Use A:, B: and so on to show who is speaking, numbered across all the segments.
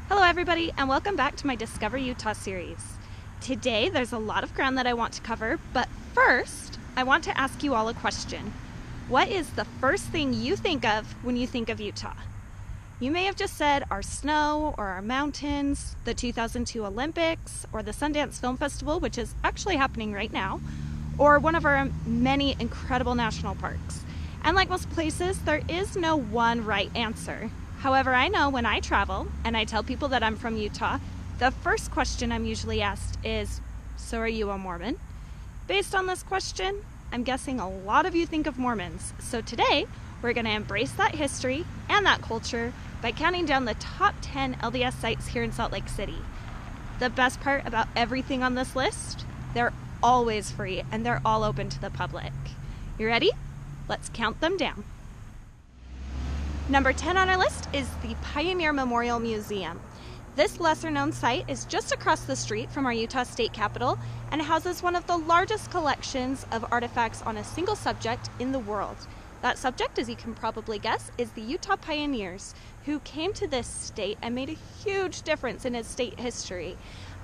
A: Hello everybody, and welcome back to my Discover Utah series. Today there's a lot of ground that I want to cover, but first I want to ask you all a question. What is the first thing you think of when you think of Utah? You may have just said our snow or our mountains, the 2002 Olympics, or the Sundance Film Festival, which is actually happening right now, or one of our many incredible national parks. And like most places, there is no one right answer. However, I know when I travel and I tell people that I'm from Utah, the first question I'm usually asked is, so are you a Mormon? Based on this question, I'm guessing a lot of you think of Mormons. So today, we're going to embrace that history and that culture by counting down the top 10 LDS sites here in Salt Lake City. The best part about everything on this list, they're always free and they're all open to the public. You ready? Let's count them down. Number 10 on our list is the Pioneer Memorial Museum. This lesser-known site is just across the street from our Utah State Capitol and houses one of the largest collections of artifacts on a single subject in the world. That subject, as you can probably guess, is the Utah pioneers who came to this state and made a huge difference in its state history.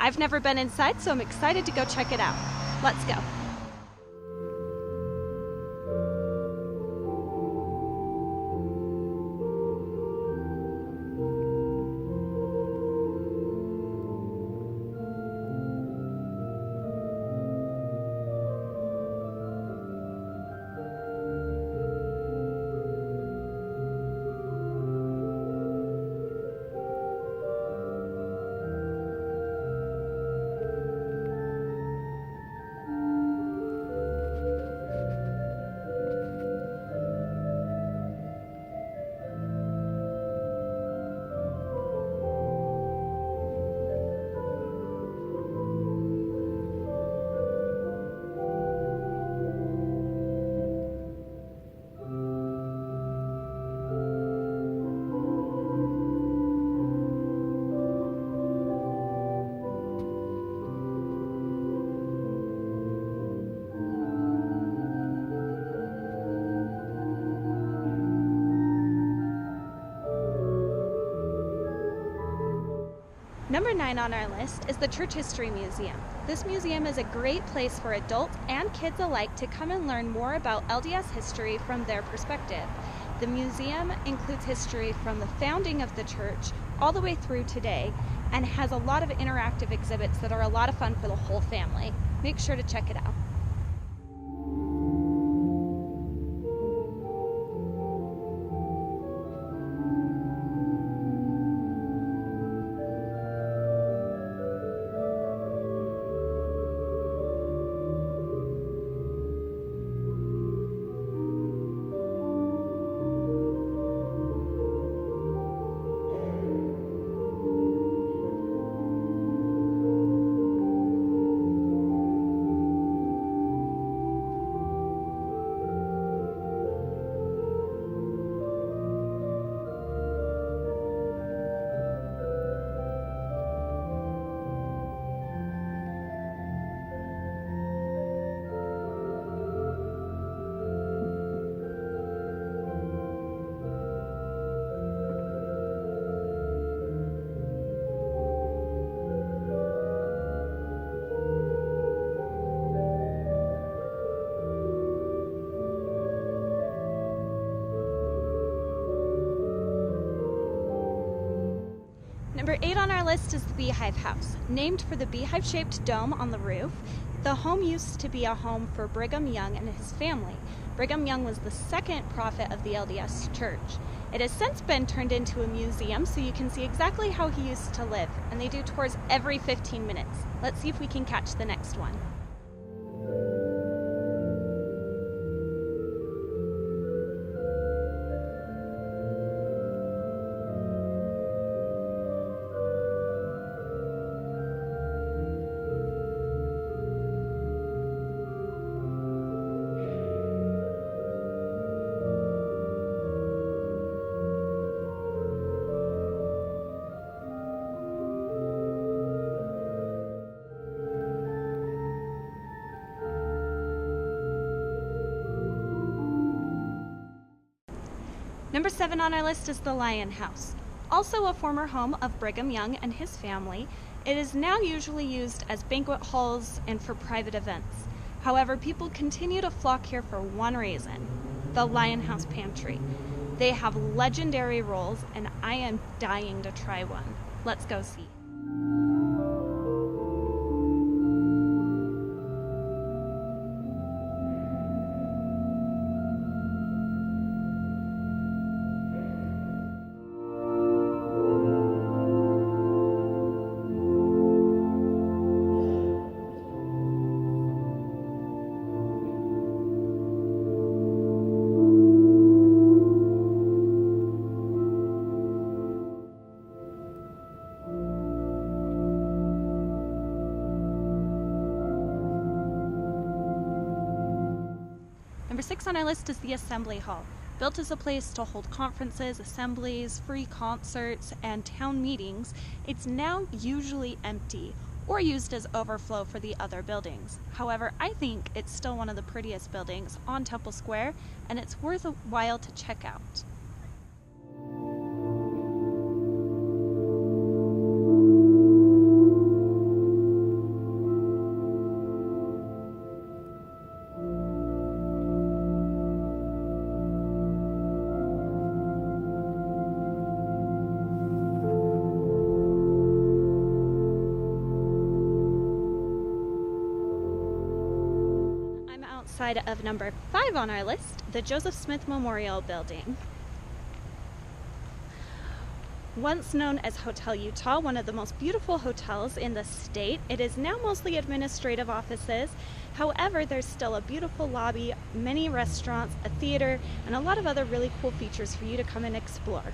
A: I've never been inside, so I'm excited to go check it out. Let's go. Number 9 on our list is the Church History Museum. This museum is a great place for adults and kids alike to come and learn more about LDS history from their perspective. The museum includes history from the founding of the church all the way through today and has a lot of interactive exhibits that are a lot of fun for the whole family. Make sure to check it out. Number 8 on our list is the Beehive House. Named for the beehive-shaped dome on the roof, the home used to be a home for Brigham Young and his family. Brigham Young was the second prophet of the LDS Church. It has since been turned into a museum so you can see exactly how he used to live, and they do tours every 15 minutes. Let's see if we can catch the next one. Number 7 on our list is the Lion House. Also a former home of Brigham Young and his family, it is now usually used as banquet halls and for private events. However, people continue to flock here for one reason: the Lion House Pantry. They have legendary rolls, and I am dying to try one. Let's go see. Number 6 on our list is the Assembly Hall. Built as a place to hold conferences, assemblies, free concerts, and town meetings, it's now usually empty or used as overflow for the other buildings. However, I think it's still one of the prettiest buildings on Temple Square, and it's worth a while to check out. Outside of number 5 on our list, the Joseph Smith Memorial Building. Once known as Hotel Utah, one of the most beautiful hotels in the state, it is now mostly administrative offices. However, there's still a beautiful lobby, many restaurants, a theater, and a lot of other really cool features for you to come and explore.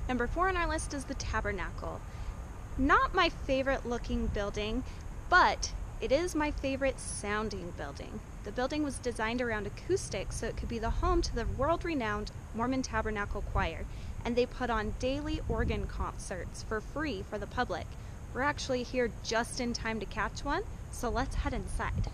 A: Number 4 on our list is the Tabernacle. Not my favorite looking building, but it is my favorite sounding building. The building was designed around acoustics so it could be the home to the world-renowned Mormon Tabernacle Choir, and they put on daily organ concerts for free for the public. We're actually here just in time to catch one, so let's head inside.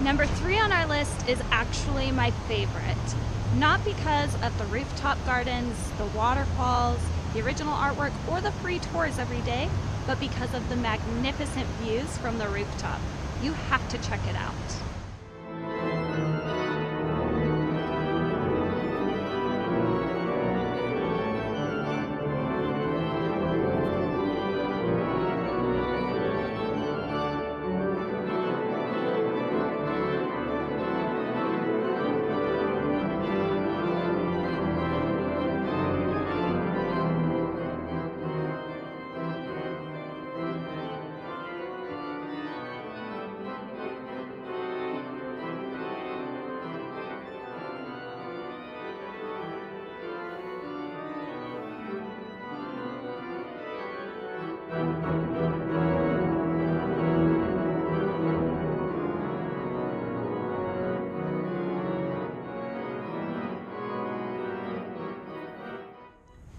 A: Number 3 on our list is actually my favorite. Not because of the rooftop gardens, the waterfalls, the original artwork, or the free tours every day, but because of the magnificent views from the rooftop. You have to check it out.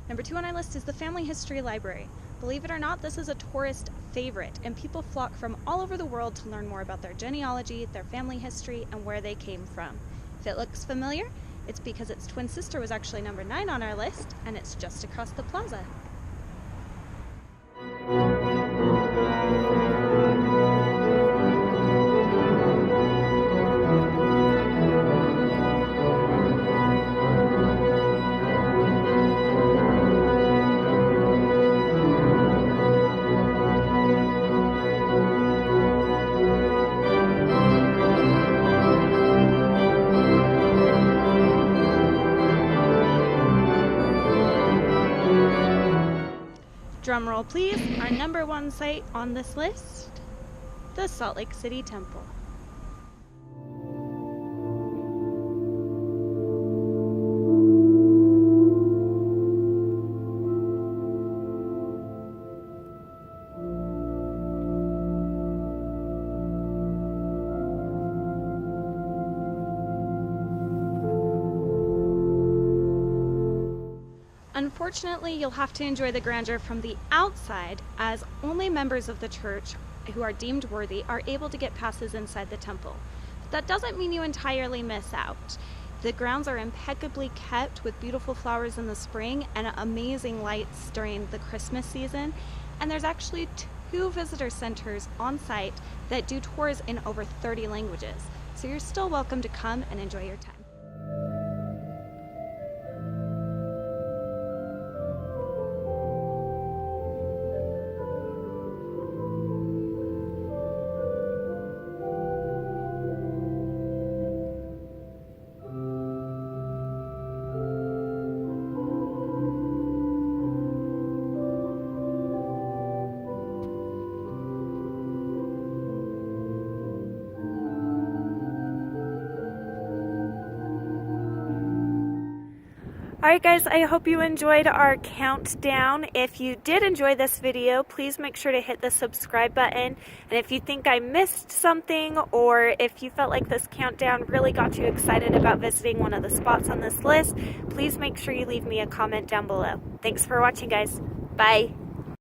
A: Number 2 on our list is the Family History Library. Believe it or not, this is a tourist favorite, and people flock from all over the world to learn more about their genealogy, their family history, and where they came from. If it looks familiar, it's because its twin sister was actually number 9 on our list, and it's just across the plaza. drumroll please, our number one site on this list, the Salt Lake City Temple. Unfortunately, you'll have to enjoy the grandeur from the outside, as only members of the church who are deemed worthy are able to get passes inside the temple. But that doesn't mean you entirely miss out. The grounds are impeccably kept with beautiful flowers in the spring and amazing lights during the Christmas season. And there's actually 2 visitor centers on site that do tours in over 30 languages. So you're still welcome to come and enjoy your time. Alright guys, I hope you enjoyed our countdown. If you did enjoy this video, please make sure to hit the subscribe button. And if you think I missed something, or if you felt like this countdown really got you excited about visiting one of the spots on this list, please make sure you leave me a comment down below. Thanks for watching guys. Bye!